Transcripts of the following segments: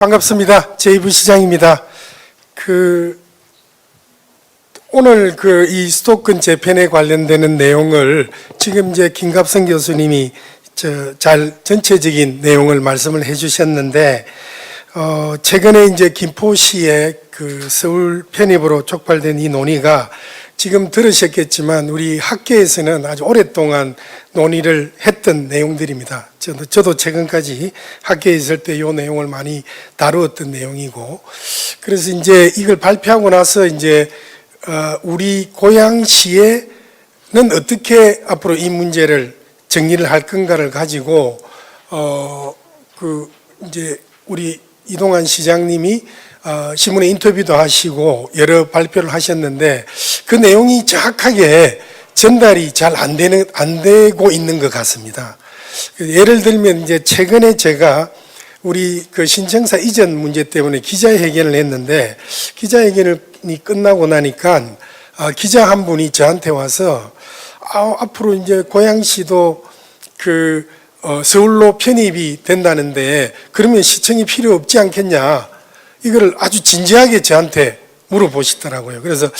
반갑습니다. 제이브 시장입니다. 오늘 이 수도권 재편에 관련되는 내용을 지금 이제 김갑성 교수님이 전체적인 내용을 말씀을 해주셨는데, 최근에 이제 김포시의 서울 편입으로 촉발된 이 논의가 지금 들으셨겠지만 우리 학계에서는 아주 오랫동안 논의를 했던 내용들입니다. 저도 최근까지 학계에 있을 때 이 내용을 많이 다루었던 내용이고, 그래서 이제 이걸 발표하고 나서 이제 우리 고양시에는 어떻게 앞으로 이 문제를 정리를 할 건가를 가지고 이제 우리 이동환 시장님이 신문에 인터뷰도 하시고 여러 발표를 하셨는데, 그 내용이 정확하게 전달이 잘 안 되고 있는 것 같습니다. 예를 들면 이제 최근에 제가 우리 신청사 이전 문제 때문에 기자회견을 했는데, 기자회견이 끝나고 나니까 기자 한 분이 저한테 와서 앞으로 이제 고양시도 서울로 편입이 된다는데 그러면 시청이 필요 없지 않겠냐, 이걸 아주 진지하게 저한테 물어보시더라고요. 그래서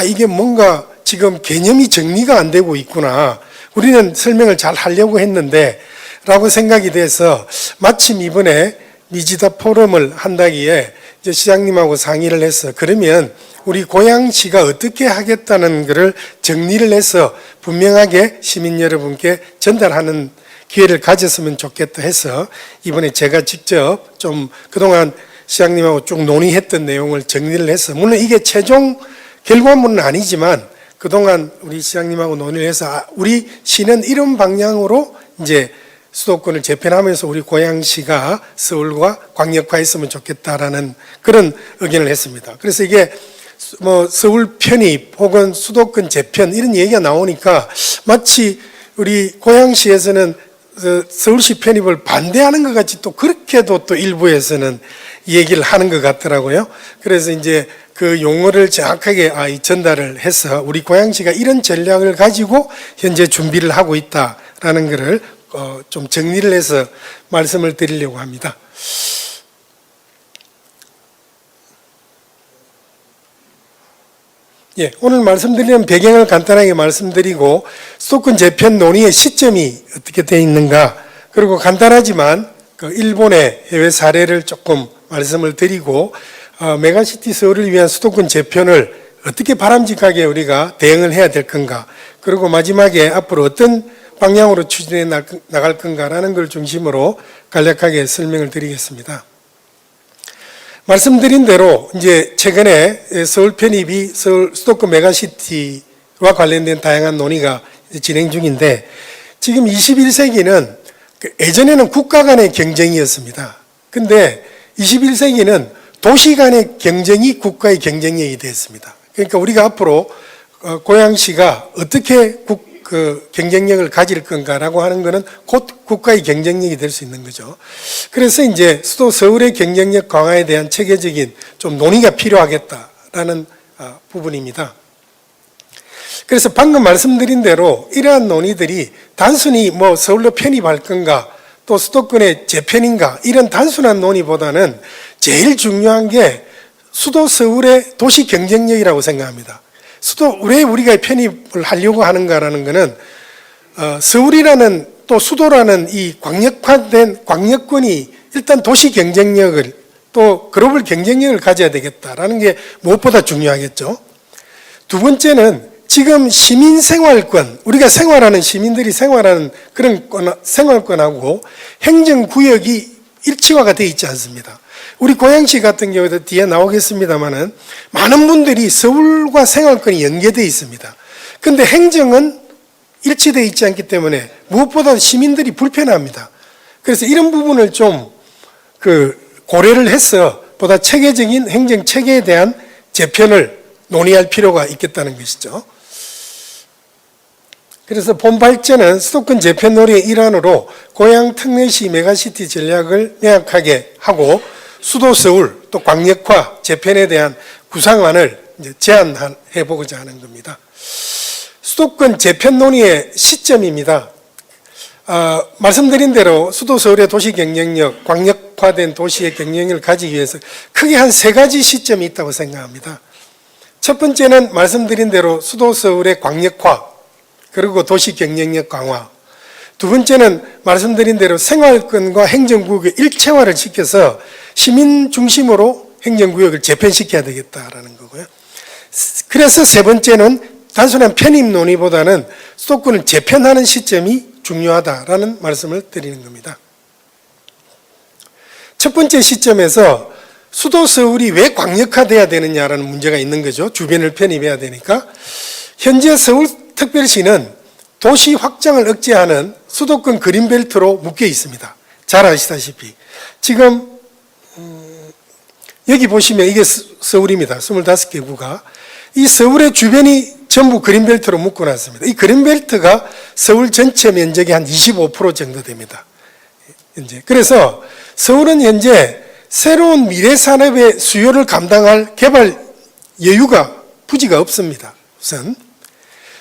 이게 뭔가 지금 개념이 정리가 안 되고 있구나, 우리는 설명을 잘 하려고 했는데 라고 생각이 돼서 마침 이번에 미지다 포럼을 한다기에 이제 시장님하고 상의를 해서, 그러면 우리 고양시가 어떻게 하겠다는 것을 정리를 해서 분명하게 시민 여러분께 전달하는 기회를 가졌으면 좋겠다 해서 이번에 제가 직접 좀 그동안 시장님하고 쭉 논의했던 내용을 정리를 해서, 물론 이게 최종 결과물은 아니지만 그동안 우리 시장님하고 논의를 해서 우리 시는 이런 방향으로 이제 수도권을 재편하면서 우리 고양시가 서울과 광역화했으면 좋겠다라는 그런 의견을 했습니다. 그래서 이게 서울 편입 혹은 수도권 재편 이런 얘기가 나오니까 마치 우리 고양시에서는 서울시 편입을 반대하는 것 같이 또 그렇게도 또 일부에서는 얘기를 하는 것 같더라고요. 그래서 이제 그 용어를 정확하게 전달을 해서 우리 고양시가 이런 전략을 가지고 현재 준비를 하고 있다라는 것을 좀 정리를 해서 말씀을 드리려고 합니다. 오늘 말씀드리는 배경을 간단하게 말씀드리고, 수도권 재편 논의의 시점이 어떻게 되어 있는가, 그리고 간단하지만 일본의 해외 사례를 조금 말씀을 드리고, 메가시티 서울을 위한 수도권 재편을 어떻게 바람직하게 우리가 대응을 해야 될 건가, 그리고 마지막에 앞으로 어떤 방향으로 추진해 나갈 건가라는 걸 중심으로 간략하게 설명을 드리겠습니다. 말씀드린 대로 이제 최근에 서울 편입이 수도권 메가시티와 관련된 다양한 논의가 진행 중인데, 지금 21세기는 예전에는 국가 간의 경쟁이었습니다. 근데 21세기는 도시 간의 경쟁이 국가의 경쟁력이 되었습니다. 그러니까 우리가 앞으로 고양시가 어떻게 경쟁력을 가질 건가라고 하는 것은 곧 국가의 경쟁력이 될 수 있는 거죠. 그래서 이제 수도 서울의 경쟁력 강화에 대한 체계적인 좀 논의가 필요하겠다라는 부분입니다. 그래서 방금 말씀드린 대로 이러한 논의들이 단순히 서울로 편입할 건가 또 수도권의 재편인가 이런 단순한 논의보다는 제일 중요한 게 수도 서울의 도시 경쟁력이라고 생각합니다. 왜 우리가 편입을 하려고 하는가라는 것은 서울이라는 또 수도라는 이 광역화된 광역권이 일단 도시 경쟁력을 또 글로벌 경쟁력을 가져야 되겠다라는 게 무엇보다 중요하겠죠. 두 번째는 지금 시민 생활권, 우리가 생활하는 시민들이 생활하는 그런 생활권하고 행정구역이 일치화가 되어 있지 않습니다. 우리 고양시 같은 경우도 뒤에 나오겠습니다만은 많은 분들이 서울과 생활권이 연계되어 있습니다. 근데 행정은 일치되어 있지 않기 때문에 무엇보다 시민들이 불편합니다. 그래서 이런 부분을 좀 고려를 해서 보다 체계적인 행정 체계에 대한 재편을 논의할 필요가 있겠다는 것이죠. 그래서 본 발전은 수도권 재편 논의의 일환으로 고양 특례시 메가시티 전략을 명확하게 하고 수도 서울 또 광역화 재편에 대한 구상안을 이제 제안해 보고자 하는 겁니다. 수도권 재편 논의의 시점입니다. 말씀드린 대로 수도 서울의 도시 경쟁력, 광역 광역화된 도시의 경쟁력을 가지기 위해서 크게 한 세 가지 시점이 있다고 생각합니다. 첫 번째는 말씀드린 대로 수도 서울의 광역화, 그리고 도시 경쟁력 강화. 두 번째는 말씀드린 대로 생활권과 행정구역의 일체화를 시켜서 시민 중심으로 행정구역을 재편시켜야 되겠다라는 거고요. 그래서 세 번째는 단순한 편입 논의보다는 수도권을 재편하는 시점이 중요하다라는 말씀을 드리는 겁니다. 첫 번째 시점에서 수도 서울이 왜 광역화돼야 되느냐라는 문제가 있는 거죠. 주변을 편입해야 되니까. 현재 서울특별시는 도시 확장을 억제하는 수도권 그린벨트로 묶여 있습니다. 잘 아시다시피. 지금 여기 보시면 이게 서울입니다. 25개 구가. 이 서울의 주변이 전부 그린벨트로 묶어놨습니다. 이 그린벨트가 서울 전체 면적의 한 25% 정도 됩니다. 현재. 그래서 서울은 현재 새로운 미래 산업의 수요를 감당할 개발 여유가, 부지가 없습니다. 우선.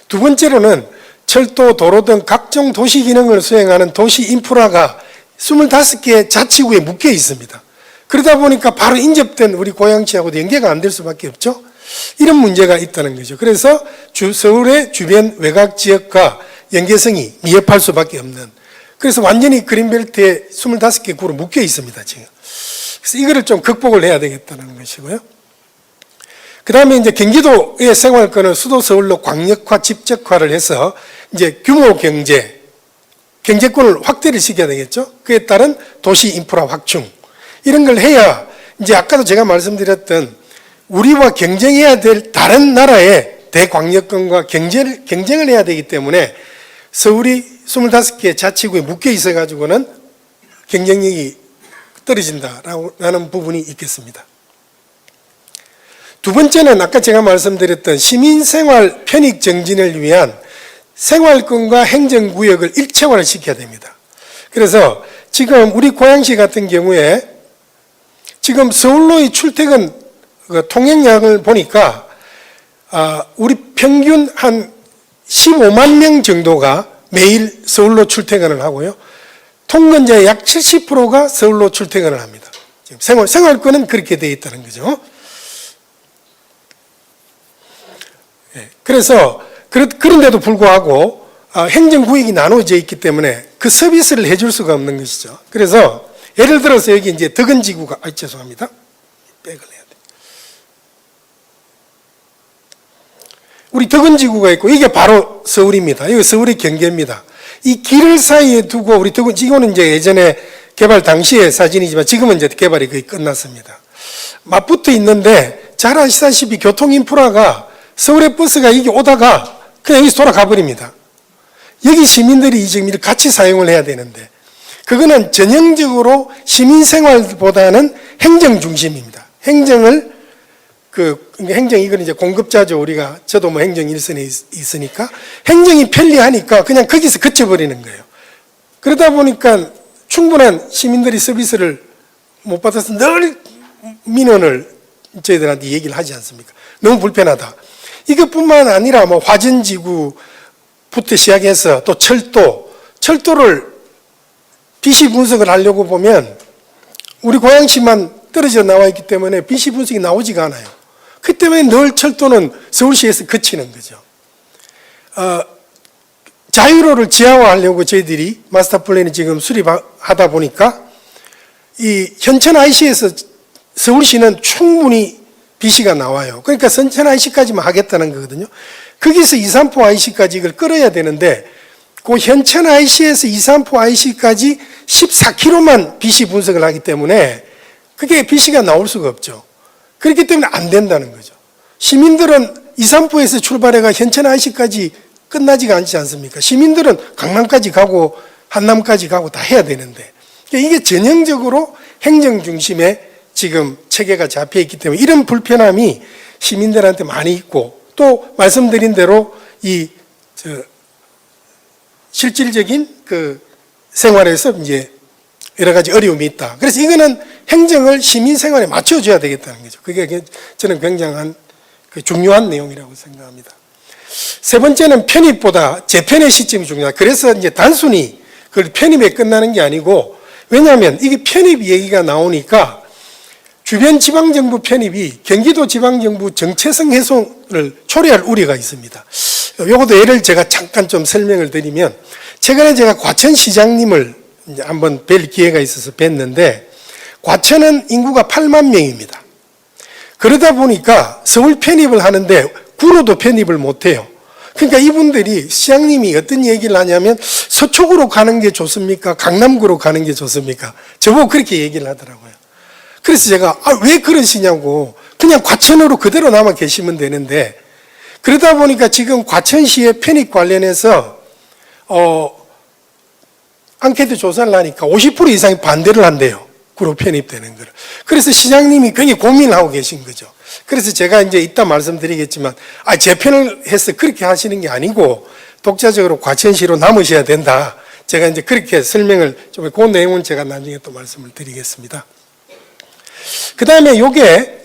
두 번째로는 철도, 도로 등 각종 도시 기능을 수행하는 도시 인프라가 25개 자치구에 묶여 있습니다. 그러다 보니까 바로 인접된 우리 고양시하고도 연계가 안 될 수밖에 없죠. 이런 문제가 있다는 거죠. 그래서 서울의 주변 외곽 지역과 연계성이 미흡할 수밖에 없는, 그래서 완전히 그린벨트에 25개 구로 묶여 있습니다, 지금. 그래서 이거를 좀 극복을 해야 되겠다는 것이고요. 그 다음에 이제 경기도의 생활권을 수도 서울로 광역화, 집적화를 해서 이제 규모 경제권을 확대를 시켜야 되겠죠. 그에 따른 도시 인프라 확충. 이런 걸 해야 이제 아까도 제가 말씀드렸던 우리와 경쟁해야 될 다른 나라의 대광역권과 경쟁을 해야 되기 때문에 서울이 25개 자치구에 묶여 있어가지고는 경쟁력이 떨어진다라는 부분이 있겠습니다. 두 번째는 아까 제가 말씀드렸던 시민생활 편익 정진을 위한 생활권과 행정구역을 일체화를 시켜야 됩니다. 그래서 지금 우리 고양시 같은 경우에 지금 서울로의 출퇴근 통행량을 보니까 우리 평균 한 15만 명 정도가 매일 서울로 출퇴근을 하고요. 통근자의 약 70%가 서울로 출퇴근을 합니다. 지금 생활권은 그렇게 되어 있다는 거죠. 그래서 그런데도 불구하고 행정구역이 나눠져 있기 때문에 그 서비스를 해줄 수가 없는 것이죠. 그래서 예를 들어서 여기 이제 덕은지구가, 죄송합니다. 백을 해야 돼. 우리 덕은지구가 있고 이게 바로 서울입니다. 이거 서울의 경계입니다. 이 길을 사이에 두고 우리 덕은지구는 이제 예전에 개발 당시의 사진이지만 지금은 이제 개발이 거의 끝났습니다. 맞붙어 있는데 잘 아시다시피 교통 인프라가 서울의 버스가 여기 오다가 그냥 여기서 돌아가 버립니다. 여기 시민들이 지금 이렇게 같이 사용을 해야 되는데 그거는 전형적으로 시민생활보다는 행정 중심입니다. 행정을 이건 이제 공급자죠. 저도 뭐 행정 일선에 있으니까 행정이 편리하니까 그냥 거기서 그쳐버리는 거예요. 그러다 보니까 충분한 시민들이 서비스를 못 받아서 늘 민원을 저희들한테 얘기를 하지 않습니까? 너무 불편하다. 이것뿐만 아니라 뭐 화전지구부터 시작해서 또 철도를 BC 분석을 하려고 보면 우리 고양시만 떨어져 나와 있기 때문에 BC 분석이 나오지가 않아요. 그 때문에 늘 철도는 서울시에서 그치는 거죠. 자유로를 지하화하려고 저희들이 마스터 플랜을 지금 수립하다 보니까 이 현천 IC에서 서울시는 충분히 BC가 나와요. 그러니까 선천 IC까지만 하겠다는 거거든요. 거기서 234 IC까지 이걸 끌어야 되는데 그 현천 IC에서 234 IC까지 14km만 BC 분석을 하기 때문에 그게 BC가 나올 수가 없죠. 그렇기 때문에 안 된다는 거죠. 시민들은 234에서 출발해가 현천 IC까지 끝나지가 않지 않습니까? 시민들은 강남까지 가고 한남까지 가고 다 해야 되는데 이게 전형적으로 행정 중심의 지금 체계가 잡혀 있기 때문에 이런 불편함이 시민들한테 많이 있고 또 말씀드린 대로 실질적인 생활에서 이제 여러 가지 어려움이 있다. 그래서 이거는 행정을 시민 생활에 맞춰줘야 되겠다는 거죠. 그게 저는 굉장한 중요한 내용이라고 생각합니다. 세 번째는 편입보다 재편의 시점이 중요하다. 그래서 이제 단순히 그걸 편입에 끝나는 게 아니고 왜냐하면 이게 편입 얘기가 나오니까 주변 지방정부 편입이 경기도 지방정부 정체성 훼손을 초래할 우려가 있습니다. 요것도 예를 제가 잠깐 좀 설명을 드리면, 최근에 제가 과천시장님을 이제 한번 뵐 기회가 있어서 뵀는데, 과천은 인구가 8만 명입니다. 그러다 보니까 서울 편입을 하는데 구로도 편입을 못해요. 그러니까 이분들이 시장님이 어떤 얘기를 하냐면, 서초구로 가는 게 좋습니까? 강남구로 가는 게 좋습니까? 저보고 그렇게 얘기를 하더라고요. 그래서 제가 왜 그러시냐고, 그냥 과천으로 그대로 남아 계시면 되는데, 그러다 보니까 지금 과천시의 편입 관련해서 앙케이트 조사를 하니까 50% 이상이 반대를 한대요. 구로 편입되는 거를. 그래서 시장님이 굉장히 고민을 하고 계신 거죠. 그래서 제가 이제 이따 말씀드리겠지만, 제 편을 해서 그렇게 하시는 게 아니고 독자적으로 과천시로 남으셔야 된다. 제가 이제 그렇게 설명을 좀, 그 내용은 제가 나중에 또 말씀을 드리겠습니다. 그 다음에 요게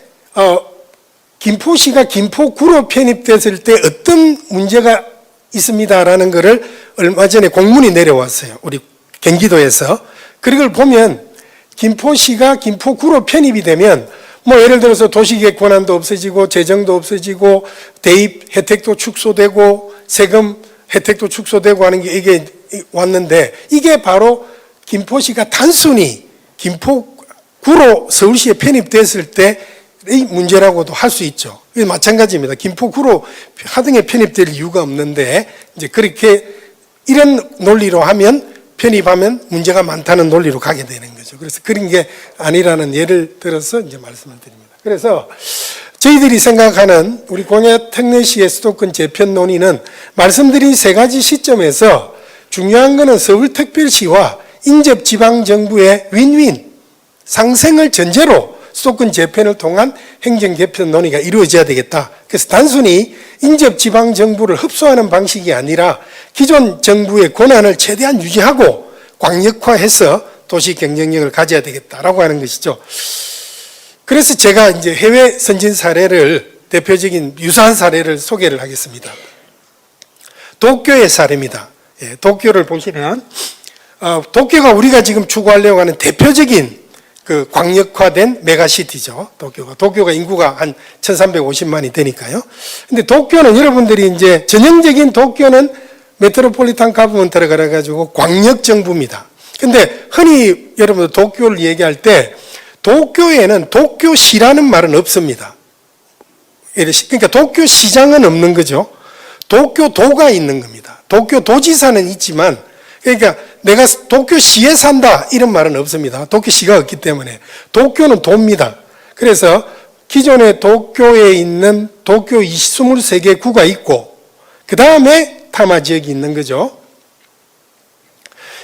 김포시가 김포구로 편입됐을 때 어떤 문제가 있습니다라는 거를 얼마 전에 공문이 내려왔어요. 우리 경기도에서. 그걸 보면 김포시가 김포구로 편입이 되면 뭐 예를 들어서 도시계획 권한도 없어지고 재정도 없어지고 대입 혜택도 축소되고 세금 혜택도 축소되고 하는 게 이게 왔는데, 이게 바로 김포시가 단순히 김포구로 서울시에 편입됐을 때의 문제라고도 할 수 있죠. 마찬가지입니다. 김포구로 하등에 편입될 이유가 없는데, 이제 그렇게 이런 논리로 하면 편입하면 문제가 많다는 논리로 가게 되는 거죠. 그래서 그런 게 아니라는 예를 들어서 이제 말씀을 드립니다. 그래서 저희들이 생각하는 우리 공약 특례시의 수도권 재편 논의는 말씀드린 세 가지 시점에서 중요한 것은 서울특별시와 인접지방정부의 윈윈 상생을 전제로 수도권 재편을 통한 행정 개편 논의가 이루어져야 되겠다. 그래서 단순히 인접지방정부를 흡수하는 방식이 아니라 기존 정부의 권한을 최대한 유지하고 광역화해서 도시 경쟁력을 가져야 되겠다라고 하는 것이죠. 그래서 제가 이제 해외 선진 사례를, 대표적인 유사한 사례를 소개를 하겠습니다. 도쿄의 사례입니다. 도쿄를 보시면 도쿄가 우리가 지금 추구하려고 하는 대표적인 그 광역화된 메가시티죠. 도쿄가 인구가 한 1350만이 되니까요. 근데 도쿄는 여러분들이 이제 전형적인 도쿄는 메트로폴리탄 가버먼트라 그래가지고 광역정부입니다. 근데 흔히 여러분들 도쿄를 얘기할 때 도쿄에는 도쿄시라는 말은 없습니다. 그러니까 도쿄시장은 없는 거죠. 도쿄도가 있는 겁니다. 도쿄도지사는 있지만, 그러니까 내가 도쿄시에 산다 이런 말은 없습니다. 도쿄시가 없기 때문에. 도쿄는 도입니다. 그래서 기존의 도쿄에 있는 도쿄 23개 구가 있고 그 다음에 타마 지역이 있는 거죠.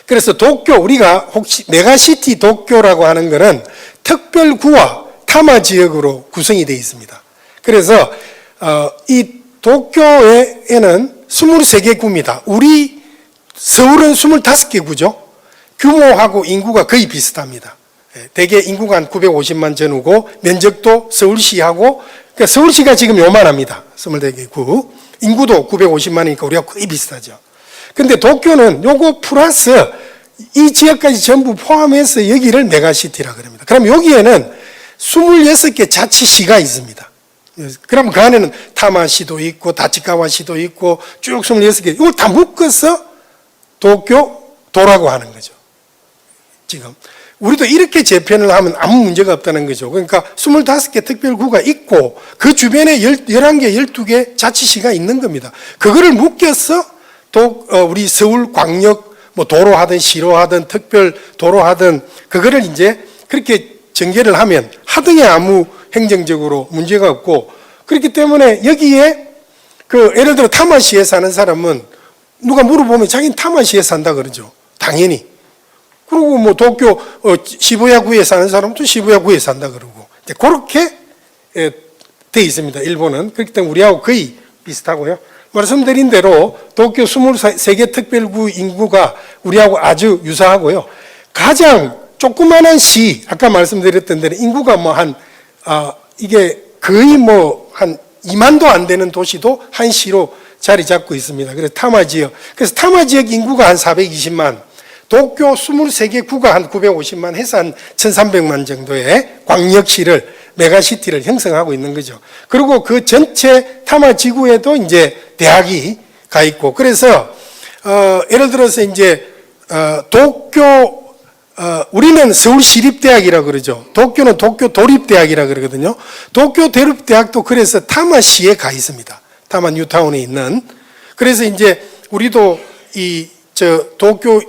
그래서 도쿄, 우리가 혹시 메가시티 도쿄라고 하는 것은 특별구와 타마 지역으로 구성이 되어 있습니다. 그래서 이 도쿄에는 23개 구입니다. 우리 서울은 25개 구죠. 규모하고 인구가 거의 비슷합니다. 대개 인구가 한 950만 전후고 면적도 서울시하고, 그러니까 서울시가 지금 요만합니다. 24개 구. 인구도 950만이니까 우리가 거의 비슷하죠. 근데 도쿄는 요거 플러스 이 지역까지 전부 포함해서 여기를 메가시티라 그럽니다. 그럼 여기에는 26개 자치시가 있습니다. 그럼 그 안에는 타마시도 있고 다치카와시도 있고 쭉 26개, 이걸 다 묶어서 도쿄도라고 하는 거죠. 지금 우리도 이렇게 재편을 하면 아무 문제가 없다는 거죠. 그러니까 25개 특별구가 있고 그 주변에 11개, 12개 자치시가 있는 겁니다. 그거를 묶여서 우리 서울 광역 뭐 도로 하든 시로 하든 특별 도로 하든 그거를 이제 그렇게 전개를 하면 하등에 아무 행정적으로 문제가 없고, 그렇기 때문에 여기에 그 예를 들어 타마시에 사는 사람은 누가 물어보면 자기는 타마시에 산다 그러죠. 당연히. 그리고 뭐 도쿄 시부야구에 사는 사람도 시부야구에 산다 그러고, 이제 그렇게 돼 있습니다. 일본은. 그렇기 때문에 우리하고 거의 비슷하고요. 말씀드린 대로 도쿄 23개 특별구 인구가 우리하고 아주 유사하고요. 가장 조그만한 시, 아까 말씀드렸던 대로 인구가 뭐 이게 거의 뭐 한 2만도 안 되는 도시도 한 시로 자리 잡고 있습니다. 그래서 타마 지역. 그래서 타마 지역 인구가 한 420만, 도쿄 23개 구가 한 950만 해서 한 1300만 정도의 광역시를, 메가시티를 형성하고 있는 거죠. 그리고 그 전체 타마 지구에도 이제 대학이 가 있고, 그래서 예를 들어서 이제 도쿄, 우리는 서울시립대학이라고 그러죠. 도쿄는 도쿄 도립대학이라고 그러거든요. 도쿄 도립대학도 그래서 타마시에 가 있습니다. 타마 뉴타운에 있는. 그래서 이제 우리도 도쿄,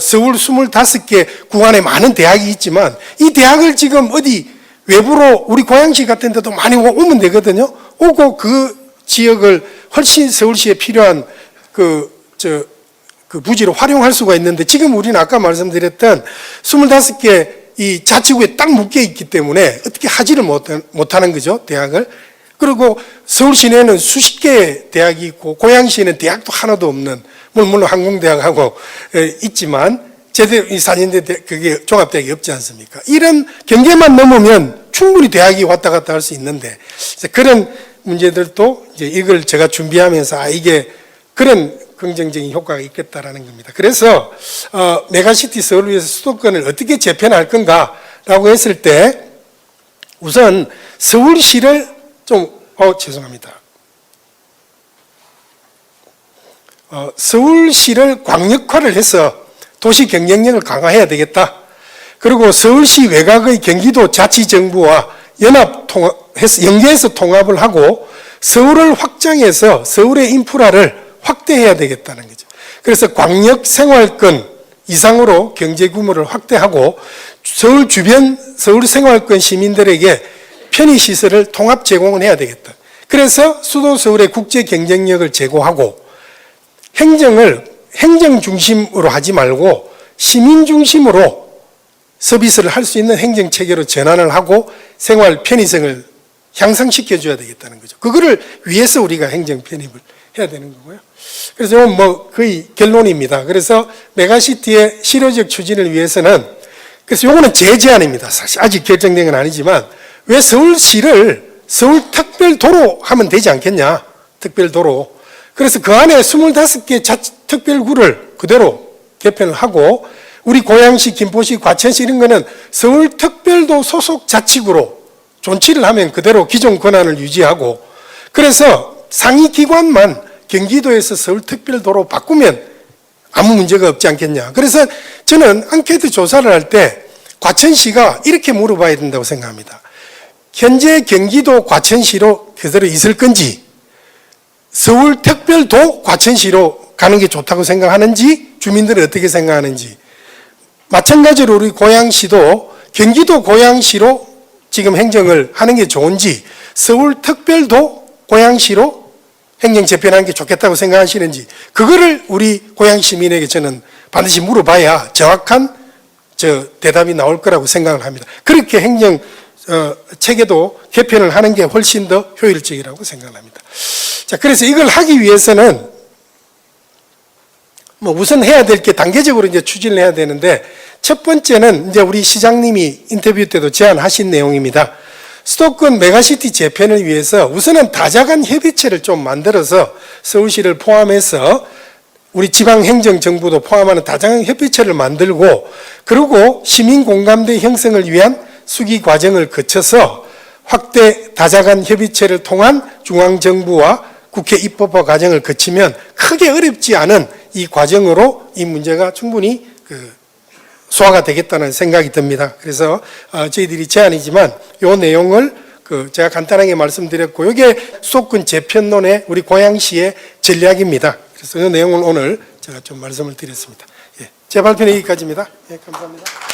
서울 25개 구 안에 많은 대학이 있지만 이 대학을 지금 어디 외부로 우리 고양시 같은 데도 많이 오면 되거든요. 오고 그 지역을 훨씬 서울시에 필요한 그 부지로 활용할 수가 있는데, 지금 우리는 아까 말씀드렸던 25개 이 자치구에 딱 묶여 있기 때문에 어떻게 하지를 못하는 거죠, 대학을. 그리고 서울 시내에는 수십 개의 대학이 있고 고양시에는 대학도 하나도 없는, 물론 항공대학하고 있지만 제대로 이 4년제 그게 종합대학이 없지 않습니까? 이런 경계만 넘으면 충분히 대학이 왔다 갔다 할 수 있는데, 그런 문제들도 이제 이걸 제가 준비하면서 이게 그런 긍정적인 효과가 있겠다라는 겁니다. 그래서 메가시티 서울을 위해서 수도권을 어떻게 재편할 건가라고 했을 때, 우선 서울시를 죄송합니다. 서울시를 광역화를 해서 도시 경쟁력을 강화해야 되겠다. 그리고 서울시 외곽의 경기도 자치정부와 연계해서 통합을 하고 서울을 확장해서 서울의 인프라를 확대해야 되겠다는 거죠. 그래서 광역 생활권 이상으로 경제 규모를 확대하고 서울 주변 서울 생활권 시민들에게 편의시설을 통합 제공을 해야 되겠다. 그래서 수도 서울의 국제 경쟁력을 제고하고 행정을 행정 중심으로 하지 말고 시민 중심으로 서비스를 할 수 있는 행정 체계로 전환을 하고 생활 편의성을 향상시켜줘야 되겠다는 거죠. 그거를 위해서 우리가 행정 편입을 해야 되는 거고요. 그래서 이건 거의 결론입니다. 그래서 메가시티의 실효적 추진을 위해서는, 그래서 이거는 제 제안입니다. 사실 아직 결정된 건 아니지만, 왜 서울시를 서울특별도로 하면 되지 않겠냐, 특별도로. 그래서 그 안에 25개 특별구를 그대로 개편을 하고, 우리 고양시, 김포시, 과천시 이런 거는 서울특별도 소속 자치구로 존치를 하면 그대로 기존 권한을 유지하고, 그래서 상위 기관만 경기도에서 서울특별도로 바꾸면 아무 문제가 없지 않겠냐. 그래서 저는 앙케이트 조사를 할 때 과천시가 이렇게 물어봐야 된다고 생각합니다. 현재 경기도 과천시로 그대로 있을 건지, 서울특별도 과천시로 가는 게 좋다고 생각하는지, 주민들은 어떻게 생각하는지. 마찬가지로 우리 고양시도 경기도 고양시로 지금 행정을 하는 게 좋은지, 서울특별도 고양시로 행정 재편하는 게 좋겠다고 생각하시는지, 그거를 우리 고양시 시민에게 저는 반드시 물어봐야 정확한 대답이 나올 거라고 생각을 합니다. 그렇게 행정 체계도 개편을 하는 게 훨씬 더 효율적이라고 생각을 합니다. 자, 그래서 이걸 하기 위해서는 우선 해야 될 게 단계적으로 이제 추진을 해야 되는데, 첫 번째는 이제 우리 시장님이 인터뷰 때도 제안하신 내용입니다. 수도권 메가시티 재편을 위해서 우선은 다자간 협의체를 좀 만들어서 서울시를 포함해서 우리 지방행정정부도 포함하는 다자간 협의체를 만들고, 그리고 시민공감대 형성을 위한 수기 과정을 거쳐서 확대 다자간 협의체를 통한 중앙정부와 국회 입법화 과정을 거치면 크게 어렵지 않은 이 과정으로 이 문제가 충분히 소화가 되겠다는 생각이 듭니다. 그래서 저희들이 제안이지만 이 내용을 제가 간단하게 말씀드렸고, 이게 수도권 재편론의 우리 고양시의 전략입니다. 그래서 이 내용을 오늘 제가 좀 말씀을 드렸습니다. 제 발표는 여기까지입니다. 감사합니다.